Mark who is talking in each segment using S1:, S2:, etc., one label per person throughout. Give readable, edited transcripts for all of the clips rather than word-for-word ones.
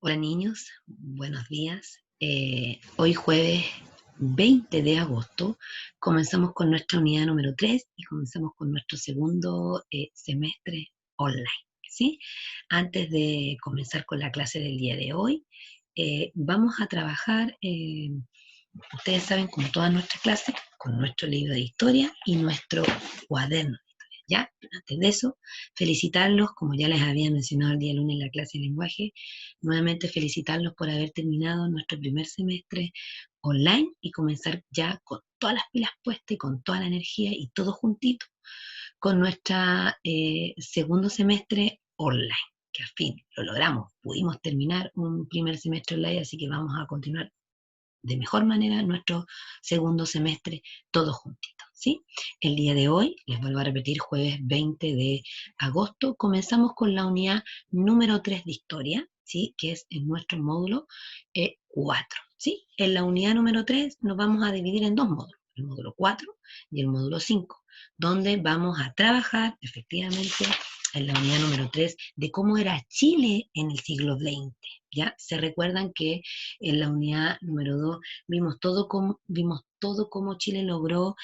S1: Hola niños, buenos días. Hoy jueves 20 de agosto comenzamos con nuestra unidad número 3 y comenzamos con nuestro segundo semestre online, ¿sí? Antes de comenzar con la clase del día de hoy, vamos a trabajar, ustedes saben, con todas nuestras clases, con nuestro libro de historia y nuestro cuaderno. ¿Ya? Antes de eso, felicitarlos, como ya les había mencionado el día lunes en la clase de lenguaje, nuevamente felicitarlos por haber terminado nuestro primer semestre online y comenzar ya con todas las pilas puestas y con toda la energía y todo juntito con nuestra segundo semestre online, que al fin lo logramos, pudimos terminar un primer semestre online, así que vamos a continuar de mejor manera nuestro segundo semestre todos juntitos, ¿sí? El día de hoy, les vuelvo a repetir, jueves 20 de agosto, comenzamos con la unidad número 3 de historia, ¿sí? Que es en nuestro módulo 4, ¿sí? En la unidad número 3 nos vamos a dividir en dos módulos, el módulo 4 y el módulo 5, donde vamos a trabajar efectivamente en la unidad número 3 de cómo era Chile en el siglo XX. ¿Ya? Se recuerdan que en la unidad número 2 vimos todo cómo Chile logró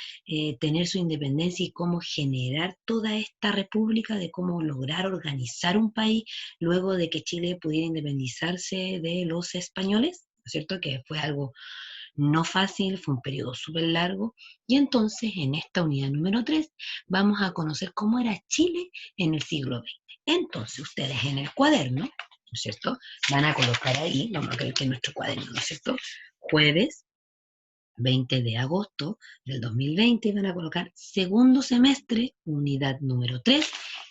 S1: tener su independencia y cómo generar toda esta república, de cómo lograr organizar un país luego de que Chile pudiera independizarse de los españoles, ¿no es cierto? Que fue algo no fácil, fue un periodo súper largo. Y entonces en esta unidad número 3 vamos a conocer cómo era Chile en el siglo XX. Entonces ustedes en el cuaderno, ¿no es cierto? Van a colocar ahí, vamos a ver que es nuestro cuaderno, ¿no es cierto? Jueves 20 de agosto del 2020 van a colocar segundo semestre, unidad número 3,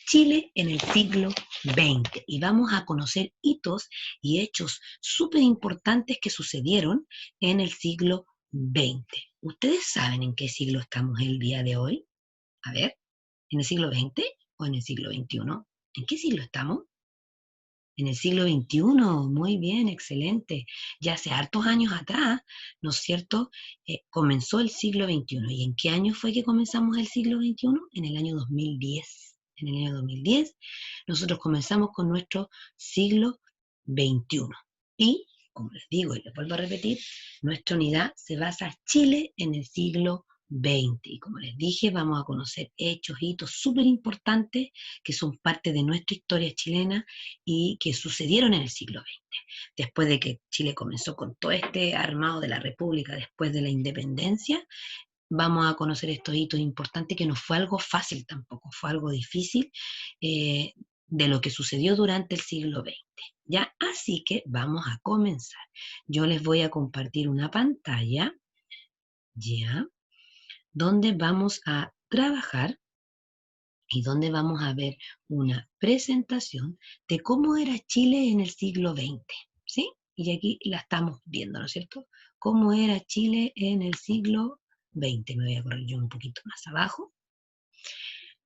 S1: Chile en el siglo XX. Y vamos a conocer hitos y hechos súper importantes que sucedieron en el siglo XX. ¿Ustedes saben en qué siglo estamos el día de hoy? A ver, ¿en el siglo XX o en el siglo XXI? ¿En qué siglo estamos? En el siglo XXI, muy bien, excelente. Ya hace hartos años atrás, ¿no es cierto? Comenzó el siglo XXI. ¿Y en qué año fue que comenzamos el siglo XXI? En el año 2010. En el año 2010 nosotros comenzamos con nuestro siglo XXI. Y, como les digo y les vuelvo a repetir, nuestra unidad se basa en Chile en el siglo XX. Y como les dije, vamos a conocer hechos, hitos súper importantes que son parte de nuestra historia chilena y que sucedieron en el siglo XX. Después de que Chile comenzó con todo este armado de la República, después de la independencia, vamos a conocer estos hitos importantes que no fue algo fácil tampoco, fue algo difícil de lo que sucedió durante el siglo XX. ¿Ya? Así que vamos a comenzar. Yo les voy a compartir una pantalla, ¿ya? Donde vamos a trabajar y donde vamos a ver una presentación de cómo era Chile en el siglo XX, ¿sí? Y aquí la estamos viendo, ¿no es cierto? Cómo era Chile en el siglo XX. Me voy a correr yo un poquito más abajo.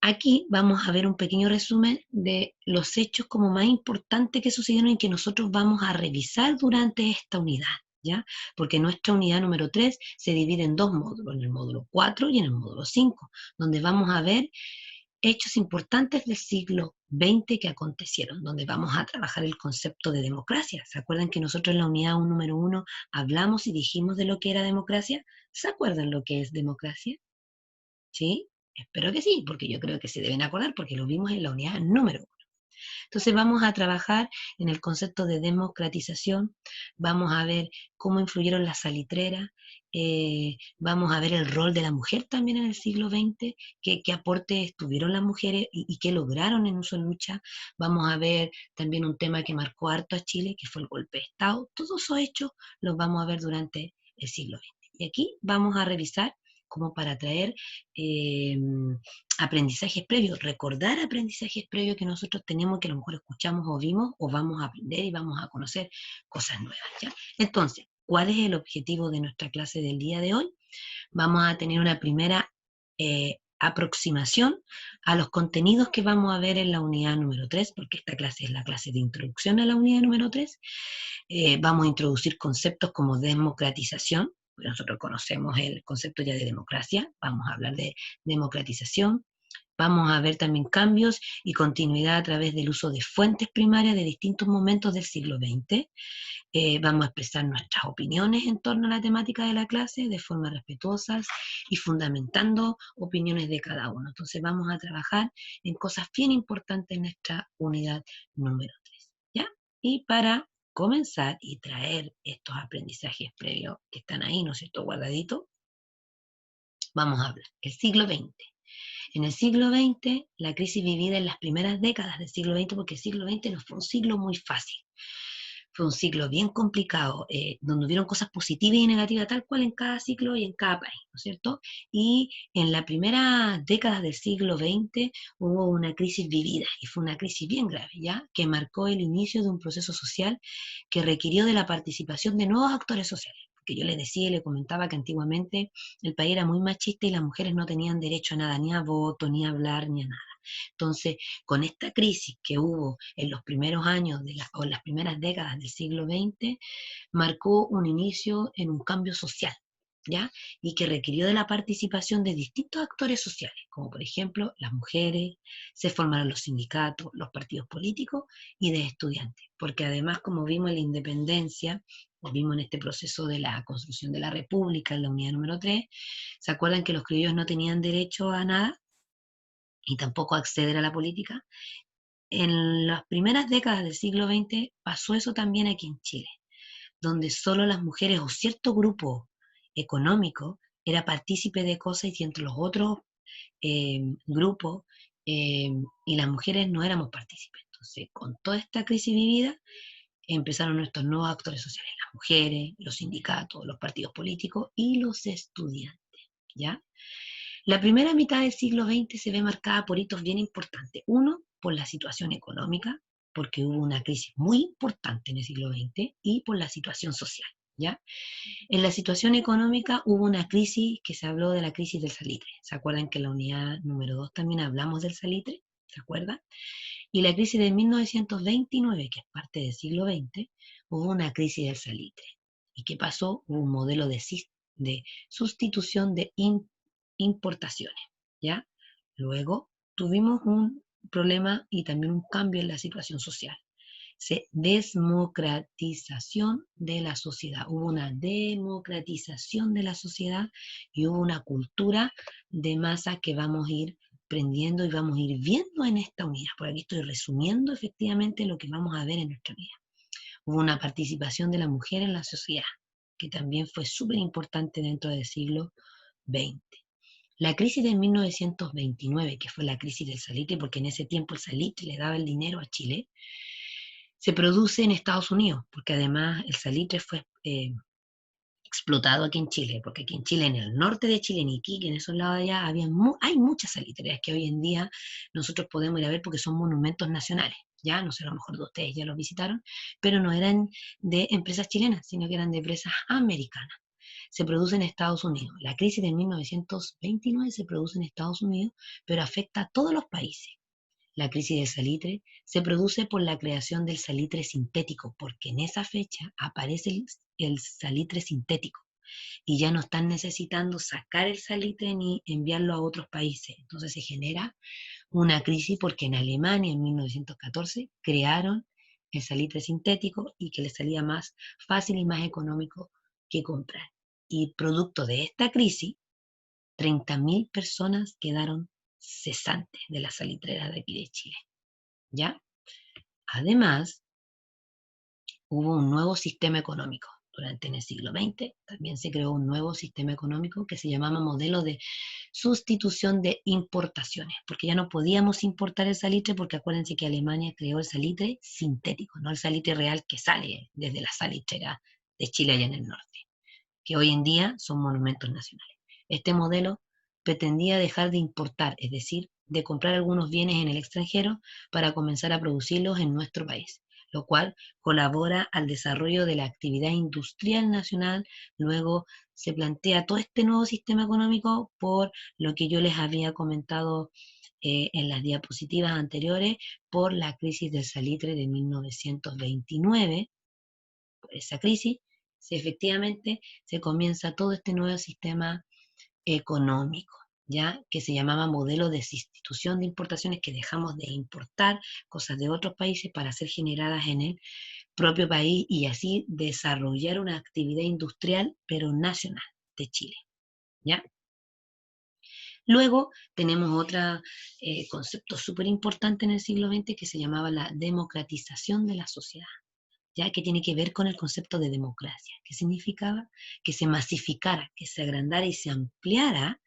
S1: Aquí vamos a ver un pequeño resumen de los hechos como más importantes que sucedieron y que nosotros vamos a revisar durante esta unidad, ¿ya? Porque nuestra unidad número 3 se divide en dos módulos, en el módulo 4 y en el módulo 5, donde vamos a ver hechos importantes del siglo XX que acontecieron, donde vamos a trabajar el concepto de democracia. ¿Se acuerdan que nosotros en la unidad número 1 hablamos y dijimos de lo que era democracia? ¿Se acuerdan lo que es democracia? ¿Sí? Espero que sí, porque yo creo que se deben acordar porque lo vimos en la unidad número 1. Entonces vamos a trabajar en el concepto de democratización, vamos a ver cómo influyeron las salitreras, vamos a ver el rol de la mujer también en el siglo XX, qué aportes tuvieron las mujeres y qué lograron en su lucha. Vamos a ver también un tema que marcó harto a Chile, que fue el golpe de Estado. Todos esos hechos los vamos a ver durante el siglo XX. Y aquí vamos a revisar como para traer eh, aprendizajes previos, recordar aprendizajes previos que nosotros tenemos, que a lo mejor escuchamos o vimos, o vamos a aprender y vamos a conocer cosas nuevas, ¿ya? Entonces, ¿cuál es el objetivo de nuestra clase del día de hoy? Vamos a tener una primera aproximación a los contenidos que vamos a ver en la unidad número 3, porque esta clase es la clase de introducción a la unidad número 3. Vamos a introducir conceptos como democratización, nosotros conocemos el concepto ya de democracia, vamos a hablar de democratización, Vamos a ver también cambios y continuidad a través del uso de fuentes primarias de distintos momentos del siglo XX. Vamos a expresar nuestras opiniones en torno a la temática de la clase de forma respetuosas y fundamentando opiniones de cada uno. Entonces vamos a trabajar en cosas bien importantes en nuestra unidad número 3, ¿ya? Y para comenzar y traer estos aprendizajes previos que están ahí, ¿no es cierto?, guardaditos, vamos a hablar del siglo XX. En el siglo XX, la crisis vivida en las primeras décadas del siglo XX, porque el siglo XX no fue un siglo muy fácil, fue un ciclo bien complicado, donde hubieron cosas positivas y negativas, tal cual en cada ciclo y en cada país, ¿no es cierto? Y en las primeras décadas del siglo XX hubo una crisis vivida, y fue una crisis bien grave, ¿ya? Que marcó el inicio de un proceso social que requirió de la participación de nuevos actores sociales. Porque yo les decía y les comentaba que antiguamente el país era muy machista y las mujeres no tenían derecho a nada, ni a voto, ni a hablar, ni a nada. Entonces, con esta crisis que hubo en los primeros años o en las primeras décadas del siglo XX, marcó un inicio en un cambio social, ¿ya? Y que requirió de la participación de distintos actores sociales, como por ejemplo las mujeres, se formaron los sindicatos, los partidos políticos y de estudiantes, porque además, como vimos en la independencia, o vimos en este proceso de la construcción de la República, en la unidad número 3, ¿se acuerdan que los criollos no tenían derecho a nada y tampoco a acceder a la política? En las primeras décadas del siglo XX pasó eso también aquí en Chile, donde solo las mujeres o cierto grupo económico era partícipe de cosas y entre los otros grupos y las mujeres no éramos partícipes. Entonces, con toda esta crisis vivida, empezaron nuestros nuevos actores sociales, las mujeres, los sindicatos, los partidos políticos y los estudiantes, ¿ya? La primera mitad del siglo XX se ve marcada por hitos bien importantes. Uno, por la situación económica, porque hubo una crisis muy importante en el siglo XX, y por la situación social, ¿ya? En la situación económica hubo una crisis que se habló de la crisis del salitre. ¿Se acuerdan que en la unidad número 2 también hablamos del salitre? ¿Se acuerdan? Y la crisis de 1929, que es parte del siglo XX, hubo una crisis del salitre. ¿Y qué pasó? Hubo un modelo de sustitución de importaciones, ¿ya? Luego tuvimos un problema y también un cambio en la situación social. Desmocratización de la sociedad. Hubo una democratización de la sociedad y hubo una cultura de masa que vamos a ir aprendiendo y vamos a ir viendo en esta unidad. Por aquí estoy resumiendo efectivamente lo que vamos a ver en nuestra unidad. Hubo una participación de la mujer en la sociedad, que también fue súper importante dentro del siglo XX. La crisis de 1929, que fue la crisis del salitre, porque en ese tiempo el salitre le daba el dinero a Chile, se produce en Estados Unidos, porque además el salitre fue explotado aquí en Chile, porque aquí en Chile, en el norte de Chile, en Iquique, en esos lados de allá, hay muchas salitreras que hoy en día nosotros podemos ir a ver porque son monumentos nacionales. Ya, no sé, a lo mejor de ustedes ya los visitaron, pero no eran de empresas chilenas, sino que eran de empresas americanas. Se produce en Estados Unidos. La crisis de 1929 se produce en Estados Unidos, pero afecta a todos los países. La crisis del salitre se produce por la creación del salitre sintético, porque en esa fecha aparece el salitre sintético y ya no están necesitando sacar el salitre ni enviarlo a otros países. Entonces se genera una crisis porque en Alemania en 1914 crearon el salitre sintético y que les salía más fácil y más económico que comprar. Y producto de esta crisis, 30.000 personas quedaron cesantes de las salitreras de aquí de Chile, ¿ya? Además, hubo un nuevo sistema económico. Durante el siglo XX también se creó un nuevo sistema económico que se llamaba modelo de sustitución de importaciones, porque ya no podíamos importar el salitre porque acuérdense que Alemania creó el salitre sintético, no el salitre real que sale desde la salitrera de Chile allá en el norte, que hoy en día son monumentos nacionales. Este modelo pretendía dejar de importar, es decir, de comprar algunos bienes en el extranjero para comenzar a producirlos en nuestro país, lo cual colabora al desarrollo de la actividad industrial nacional. Luego se plantea todo este nuevo sistema económico por lo que yo les había comentado en las diapositivas anteriores, por la crisis del salitre de 1929. Por esa crisis, efectivamente se comienza todo este nuevo sistema económico, ¿ya? Que se llamaba modelo de sustitución de importaciones, que dejamos de importar cosas de otros países para ser generadas en el propio país y así desarrollar una actividad industrial, pero nacional de Chile, ¿ya? Luego tenemos otro concepto súper importante en el siglo XX que se llamaba la democratización de la sociedad, ya que tiene que ver con el concepto de democracia, que significaba que se masificara, que se agrandara y se ampliara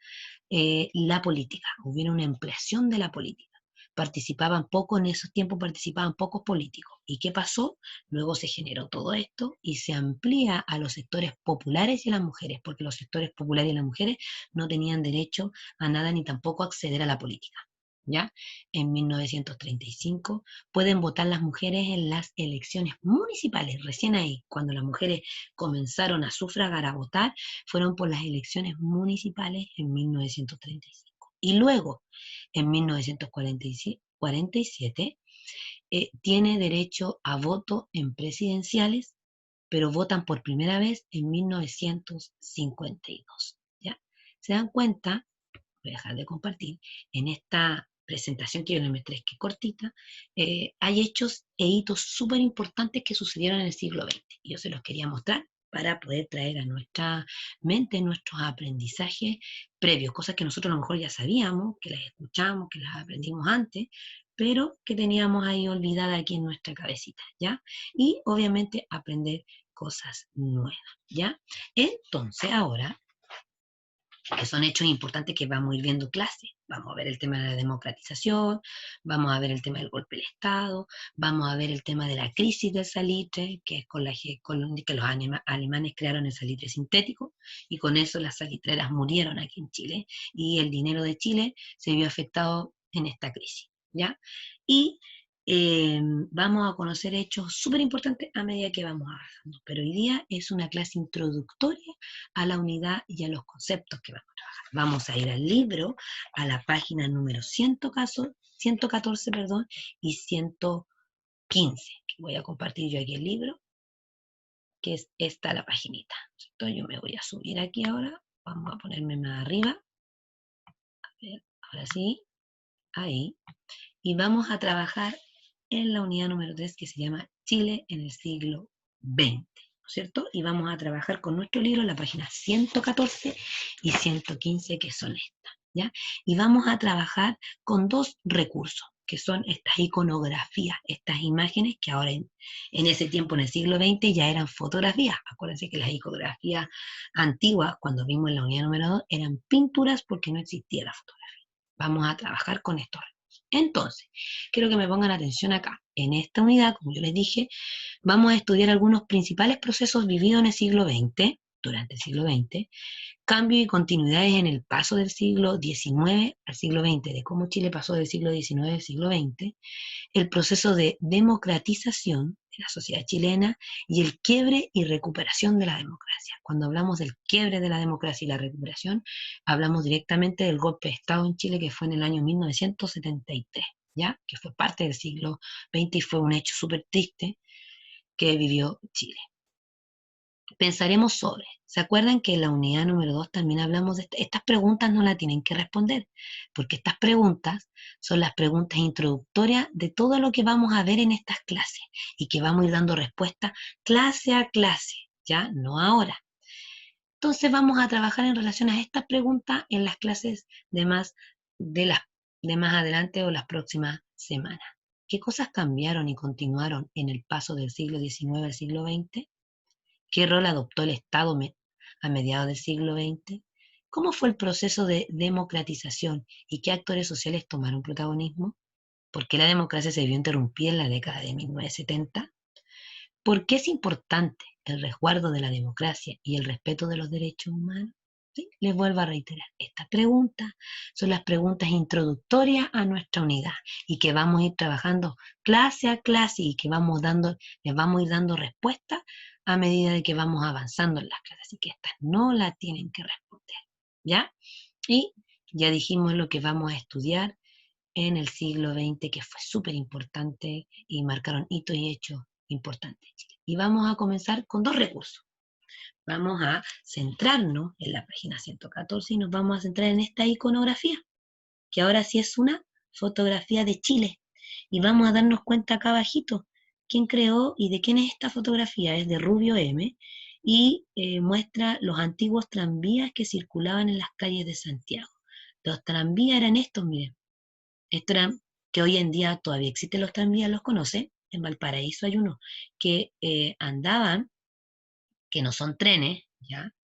S1: la política, hubiera una ampliación de la política. Participaban poco en esos tiempos, participaban pocos políticos. ¿Y qué pasó? Luego se generó todo esto y se amplía a los sectores populares y a las mujeres, porque los sectores populares y las mujeres no tenían derecho a nada ni tampoco a acceder a la política. ¿Ya? En 1935 pueden votar las mujeres en las elecciones municipales. Recién ahí, cuando las mujeres comenzaron a sufragar, a votar, fueron por las elecciones municipales en 1935. Y luego, en 1947, tiene derecho a voto en presidenciales, pero votan por primera vez en 1952. ¿Ya? ¿Se dan cuenta? Voy a dejar de compartir. En esta presentación que yo les mostré, que es cortita, hay hechos e hitos súper importantes que sucedieron en el siglo XX. Y yo se los quería mostrar para poder traer a nuestra mente nuestros aprendizajes previos, cosas que nosotros a lo mejor ya sabíamos, que las escuchamos, que las aprendimos antes, pero que teníamos ahí olvidadas aquí en nuestra cabecita, ¿ya? Y obviamente aprender cosas nuevas, ¿ya? Entonces ahora que son hechos importantes que vamos a ir viendo clases. Vamos a ver el tema de la democratización, vamos a ver el tema del golpe del Estado, vamos a ver el tema de la crisis del salitre, que es con que los alemanes crearon el salitre sintético, y con eso las salitreras murieron aquí en Chile, y el dinero de Chile se vio afectado en esta crisis, ¿ya? Y vamos a conocer hechos súper importantes a medida que vamos avanzando, pero hoy día es una clase introductoria a la unidad y a los conceptos que vamos a trabajar. Vamos a ir al libro, a la página número 114, perdón, y 115. Voy a compartir yo aquí el libro, que es esta la paginita. Entonces yo me voy a subir aquí ahora, vamos a ponerme más arriba, a ver, ahora sí, ahí, y vamos a trabajar en la unidad número 3 que se llama Chile en el siglo XX, ¿no es cierto? Y vamos a trabajar con nuestro libro en la página 114 y 115 que son estas, ¿ya? Y vamos a trabajar con dos recursos, que son estas iconografías, estas imágenes que ahora en ese tiempo, en el siglo XX, ya eran fotografías. Acuérdense que las iconografías antiguas, cuando vimos en la unidad número 2, eran pinturas porque no existía la fotografía. Vamos a trabajar con estos recursos. Entonces, quiero que me pongan atención acá. En esta unidad, como yo les dije, vamos a estudiar algunos principales procesos vividos en el siglo XX, durante el siglo XX, cambios y continuidades en el paso del siglo XIX al siglo XX, de cómo Chile pasó del siglo XIX al siglo XX, el proceso de democratización de la sociedad chilena y el quiebre y recuperación de la democracia. Cuando hablamos del quiebre de la democracia y la recuperación, hablamos directamente del golpe de Estado en Chile que fue en el año 1973, ¿ya? Que fue parte del siglo XX y fue un hecho súper triste que vivió Chile. Pensaremos sobre. ¿Se acuerdan que en la unidad número 2 también hablamos de estas preguntas? No las tienen que responder, porque estas preguntas son las preguntas introductorias de todo lo que vamos a ver en estas clases y que vamos a ir dando respuesta clase a clase, ¿ya? No ahora. Entonces vamos a trabajar en relación a estas preguntas en las clases de, las, de más adelante o las próximas semanas. ¿Qué cosas cambiaron y continuaron en el paso del siglo XIX al siglo XX? ¿Qué rol adoptó el Estado a mediados del siglo XX? ¿Cómo fue el proceso de democratización y qué actores sociales tomaron protagonismo? ¿Por qué la democracia se vio interrumpida en la década de 1970? ¿Por qué es importante el resguardo de la democracia y el respeto de los derechos humanos? ¿Sí? Les vuelvo a reiterar, estas preguntas son las preguntas introductorias a nuestra unidad y que vamos a ir trabajando clase a clase y que les vamos a ir dando respuestas a medida de que vamos avanzando en las clases. Así que estas no las tienen que responder, ¿ya? Y ya dijimos lo que vamos a estudiar en el siglo XX, que fue súper importante y marcaron hitos y hechos importantes en Chile. Y vamos a comenzar con dos recursos. Vamos a centrarnos en la página 114 y nos vamos a centrar en esta iconografía, que ahora sí es una fotografía de Chile. Y vamos a darnos cuenta acá abajito quién creó y de quién es esta fotografía. Es de Rubio M. Y muestra los antiguos tranvías que circulaban en las calles de Santiago. Los tranvías eran estos, miren. Estos eran que hoy en día todavía existen los tranvías, los conoce. En Valparaíso hay unos que andaban, que no son trenes, ¿ya?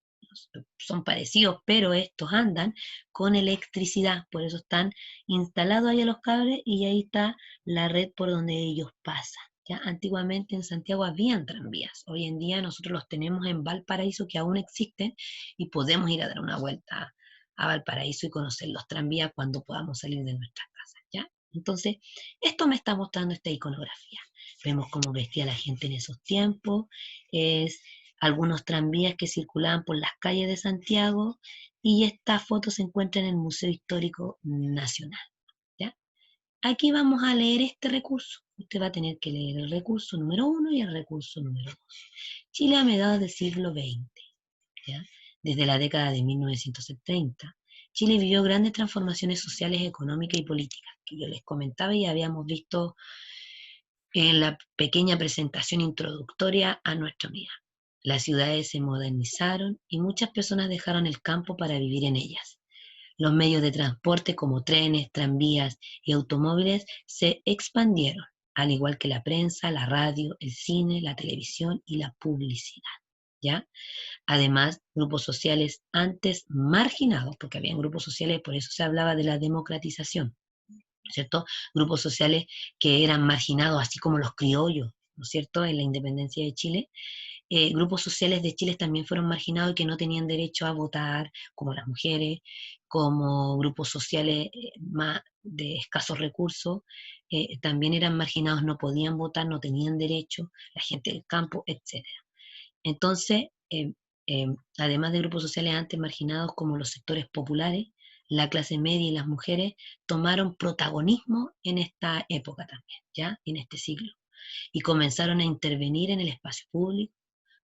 S1: Son parecidos, pero estos andan con electricidad, por eso están instalados ahí a los cables y ahí está la red por donde ellos pasan. ¿Ya? Antiguamente en Santiago habían tranvías, hoy en día nosotros los tenemos en Valparaíso que aún existen y podemos ir a dar una vuelta a Valparaíso y conocer los tranvías cuando podamos salir de nuestras casas. ¿Ya? Entonces, esto me está mostrando esta iconografía. Vemos cómo vestía la gente en esos tiempos, es algunos tranvías que circulaban por las calles de Santiago y esta foto se encuentra en el Museo Histórico Nacional. ¿Ya? Aquí vamos a leer este recurso. Usted va a tener que leer el recurso número 1 y el recurso número 2. Chile a mediados del siglo XX, ¿ya? Desde la década de 1970, Chile vivió grandes transformaciones sociales, económicas y políticas, que yo les comentaba y habíamos visto en la pequeña presentación introductoria a nuestra unidad. Las ciudades se modernizaron y muchas personas dejaron el campo para vivir en ellas. Los medios de transporte como trenes, tranvías y automóviles se expandieron, al igual que la prensa, la radio, el cine, la televisión y la publicidad. ¿Ya? Además, grupos sociales antes marginados, porque habían grupos sociales, por eso se hablaba de la democratización, ¿cierto? Grupos sociales que eran marginados, así como los criollos, ¿no es cierto?, en la independencia de Chile. Grupos sociales de Chile también fueron marginados y que no tenían derecho a votar, como las mujeres, como grupos sociales más de escasos recursos, también eran marginados, no podían votar, no tenían derecho, la gente del campo, etcétera. Entonces, además de grupos sociales antes marginados como los sectores populares, la clase media y las mujeres tomaron protagonismo en esta época también, ¿ya? En este siglo. Y comenzaron a intervenir en el espacio público,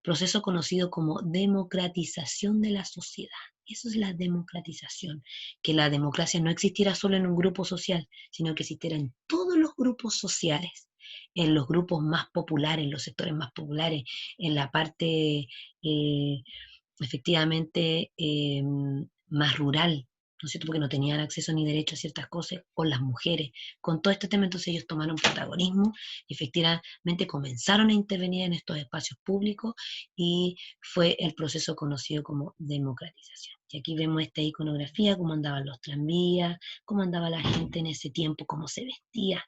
S1: proceso conocido como democratización de la sociedad. Eso es la democratización, que la democracia no existiera solo en un grupo social, sino que existiera en todos los grupos sociales, en los grupos más populares, en los sectores más populares, en la parte efectivamente más rural, ¿no es cierto? Porque no tenían acceso ni derecho a ciertas cosas, con las mujeres, con todo este tema, entonces ellos tomaron protagonismo y efectivamente comenzaron a intervenir en estos espacios públicos y fue el proceso conocido como democratización. Y aquí vemos esta iconografía, cómo andaban los tranvías, cómo andaba la gente en ese tiempo, cómo se vestía,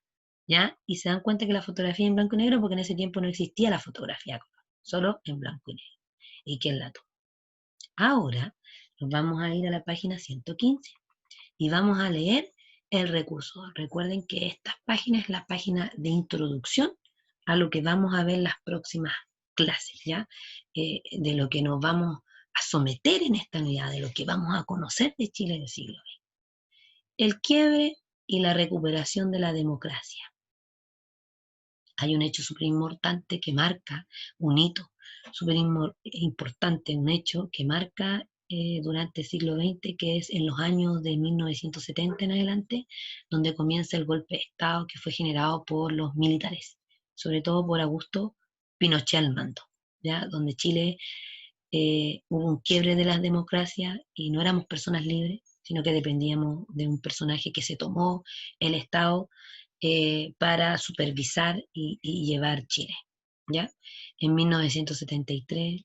S1: ¿ya? Y se dan cuenta que la fotografía es en blanco y negro porque en ese tiempo no existía la fotografía, solo en blanco y negro. ¿Y quién la tomó? Ahora nos vamos a ir a la página 115 y vamos a leer el recurso. Recuerden que esta página es la página de introducción a lo que vamos a ver en las próximas clases, ¿ya? De lo que nos vamos a someter en esta unidad, de lo que vamos a conocer de Chile del siglo XX. El quiebre y la recuperación de la democracia. Hay un hecho súper importante que marca un hito súper importante, un hecho que marca durante el siglo XX, que es en los años de 1970 en adelante, donde comienza el golpe de Estado que fue generado por los militares, sobre todo por Augusto Pinochet al mando, ¿ya? Donde Chile hubo un quiebre de las democracias y no éramos personas libres, sino que dependíamos de un personaje que se tomó el Estado para supervisar y llevar Chile, ¿ya? En 1973,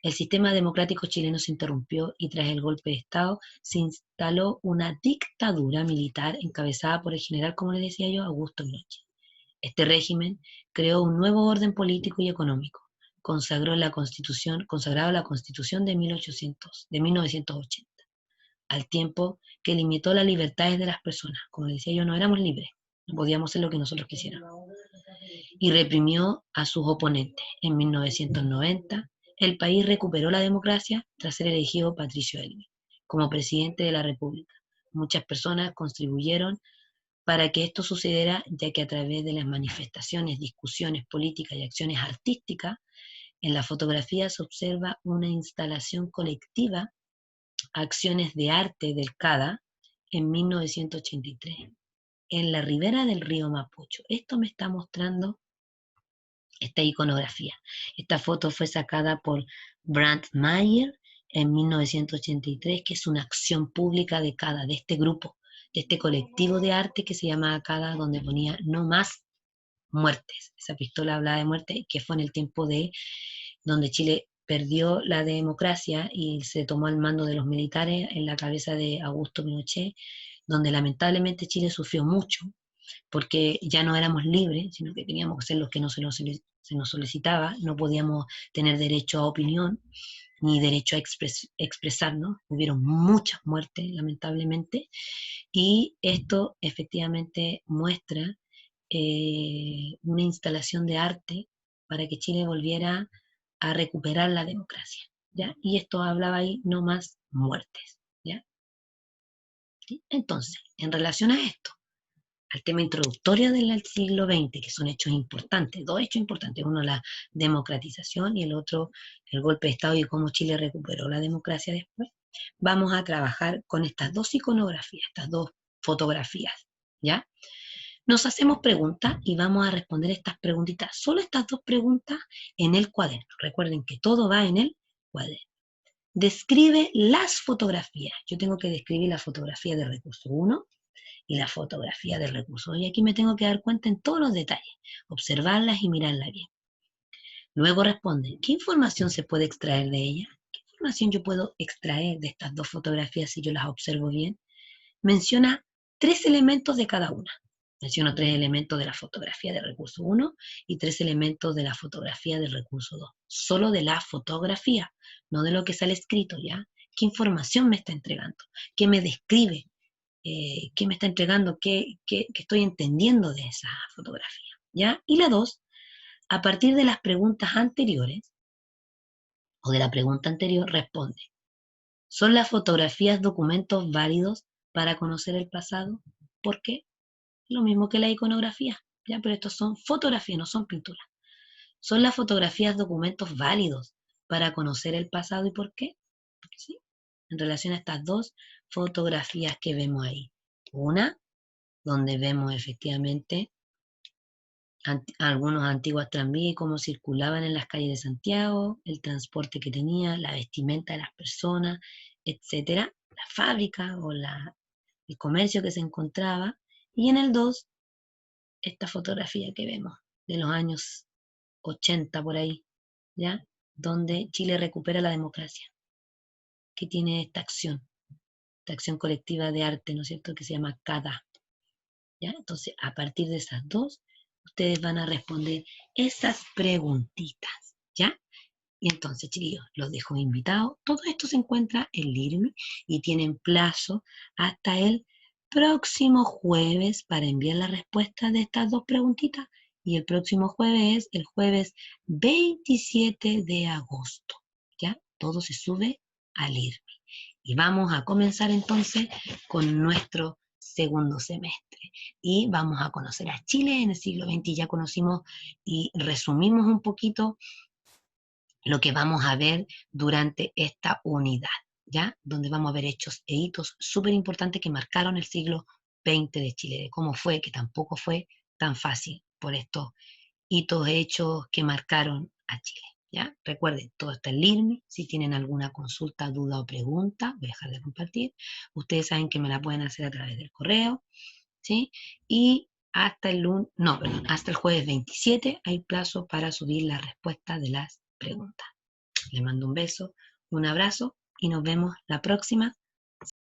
S1: el sistema democrático chileno se interrumpió y tras el golpe de Estado se instaló una dictadura militar encabezada por el general, como les decía yo, Augusto Pinochet. Este régimen creó un nuevo orden político y económico, consagrado la Constitución de 1980, al tiempo que limitó las libertades de las personas. Como decía yo, no éramos libres, no podíamos hacer lo que nosotros quisiéramos. Y reprimió a sus oponentes. En 1990, el país recuperó la democracia tras ser elegido Patricio Elwin como presidente de la República. Muchas personas contribuyeron para que esto sucediera, ya que a través de las manifestaciones, discusiones políticas y acciones artísticas, En la fotografía se observa una instalación colectiva, Acciones de Arte del CADA, en 1983, en la ribera del río Mapocho. Esto me está mostrando esta iconografía. Esta foto fue sacada por Brand Mayer en 1983, que es una acción pública de CADA, de este grupo, de este colectivo de arte que se llamaba CADA, donde ponía no más muertes. Esa pistola hablaba de muerte, que fue en el tiempo de donde Chile perdió la democracia y se tomó el mando de los militares en la cabeza de Augusto Pinochet, donde lamentablemente Chile sufrió mucho, porque ya no éramos libres, sino que teníamos que ser los que se nos solicitaba, no podíamos tener derecho a opinión, ni derecho a expresarnos, hubieron muchas muertes, lamentablemente, y esto efectivamente muestra una instalación de arte para que Chile volviera a recuperar la democracia, ¿ya? Y esto hablaba ahí, no más muertes, ¿ya? ¿Sí? Entonces, en relación a esto, al tema introductorio del siglo XX, que son hechos importantes, dos hechos importantes, uno la democratización y el otro el golpe de Estado y cómo Chile recuperó la democracia después, vamos a trabajar con estas dos iconografías, estas dos fotografías, ¿ya? Nos hacemos preguntas y vamos a responder estas preguntitas, solo estas dos preguntas en el cuaderno. Recuerden que todo va en el cuaderno. Describe las fotografías. Yo tengo que describir la fotografía de recurso 1 y la fotografía del recurso 2. Y aquí me tengo que dar cuenta en todos los detalles, observarlas y mirarlas bien. Luego responde, ¿qué información se puede extraer de ella? ¿Qué información yo puedo extraer de estas dos fotografías si yo las observo bien? Menciona 3 elementos de cada una. Menciono 3 elementos de la fotografía del recurso 1 y 3 elementos de la fotografía del recurso 2. Solo de la fotografía, no de lo que sale escrito, ¿ya? ¿Qué información me está entregando? ¿Qué me describe? ¿Qué me está entregando? ¿Qué estoy entendiendo de esa fotografía? ¿Ya? Y la 2, a partir de las preguntas anteriores, o de la pregunta anterior, responde. ¿Son las fotografías documentos válidos para conocer el pasado? ¿Por qué? Lo mismo que la iconografía, ¿ya? Pero estos son fotografías, no son pinturas. ¿Son las fotografías documentos válidos para conocer el pasado y por qué? ¿Sí? En relación a estas dos fotografías que vemos ahí. Una, donde vemos efectivamente algunos antiguos tranvías y cómo circulaban en las calles de Santiago, el transporte que tenía, la vestimenta de las personas, etcétera, la fábrica o el comercio que se encontraba. Y en el 2, esta fotografía que vemos de los años 80 por ahí, ¿ya? Donde Chile recupera la democracia, que tiene esta acción colectiva de arte, ¿no es cierto?, que se llama CADA, ¿ya? Entonces, a partir de esas dos, ustedes van a responder esas preguntitas, ¿ya? Y entonces, chiquillos, los dejo invitados. Todo esto se encuentra en LIRMI y tienen plazo hasta el próximo jueves para enviar la respuesta de estas dos preguntitas. Y el próximo jueves es el jueves 27 de agosto, ¿ya? Todo se sube al LIRMI. Y vamos a comenzar entonces con nuestro segundo semestre. Y vamos a conocer a Chile en el siglo XX. Ya conocimos y resumimos un poquito lo que vamos a ver durante esta unidad, ¿ya? Donde vamos a ver hechos e hitos súper importantes que marcaron el siglo XX de Chile, de cómo fue, que tampoco fue tan fácil por estos hitos hechos que marcaron a Chile, ¿ya? Recuerden, todo está en LIRMI. Si tienen alguna consulta, duda o pregunta, voy a dejar de compartir. Ustedes saben que me la pueden hacer a través del correo, ¿sí? Y hasta hasta el jueves 27 hay plazo para subir la respuesta de las preguntas. Les mando un beso, un abrazo y nos vemos la próxima